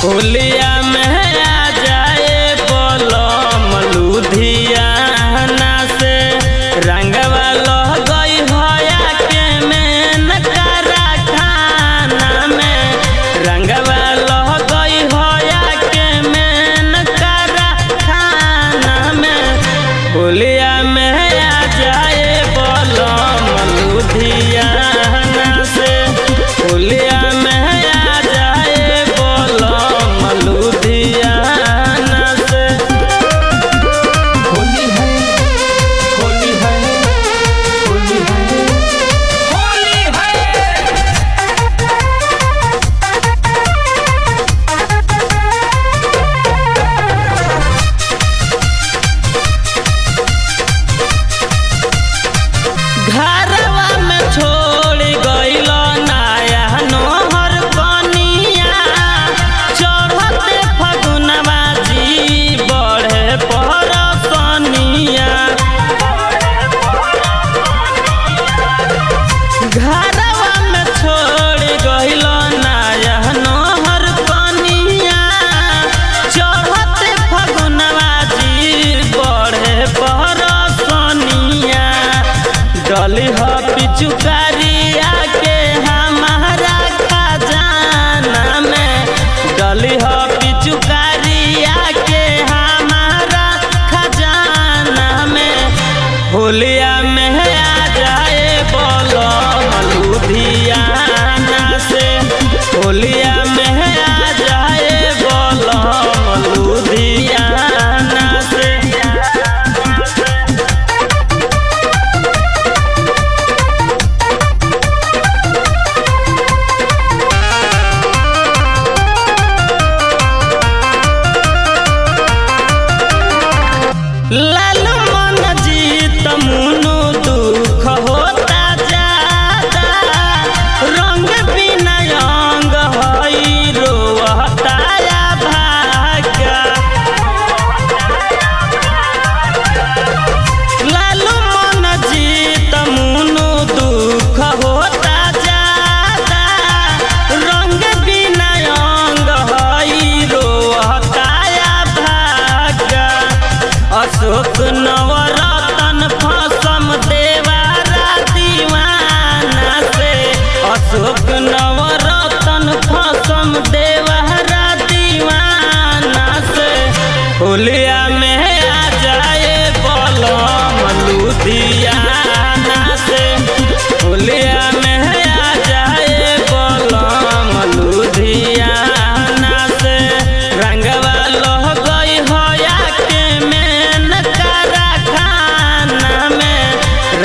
होलिया में आ जाए बलम लुधियाना से रंगवा लह गई होया के मेन करा खाना में रंगवा लह गई होया के मेन करा खाना में होलिया में आ जाए बलम लुधियाना से होलिया में घरवा में छोड़ गइल नाया नोहर कनिया चढ़ते फगुनवा जी बढ़े परसनिया घरवा में छोड़ गइल नाया नोहर कनिया चढ़ते फगुनवा जी बढ़े परसनिया डली हो पिचुकारिया के हमारा खजाना में डली हो पिचुकारिया के हमारा खजाना में होलिया में आ जाए बलम लुधियाना से होलिया में आ जाए बलम लुधियाना से लालू मन जीत मुनु दुख होता जाता रंग बिना अंग हई रोता भाग्य लालू मन जीत मुनु दुख होता जाता रंग बिना अंग हई रोता भाग्य अशोक नवरतन फसम देवारा दीवाना से अशोक नवरतन फसम देवारा दीवाना से होलिया में आ जाए बलम लुधियाना से होलिया में आ जाए बलम लुधियाना से रंगवा लह गई होया के मेन करा खाना में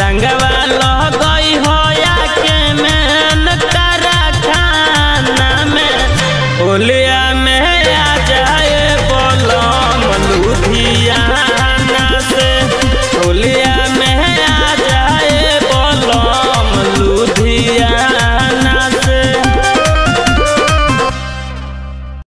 रंगवा लह गई होया के मेन करा खाना में होलिया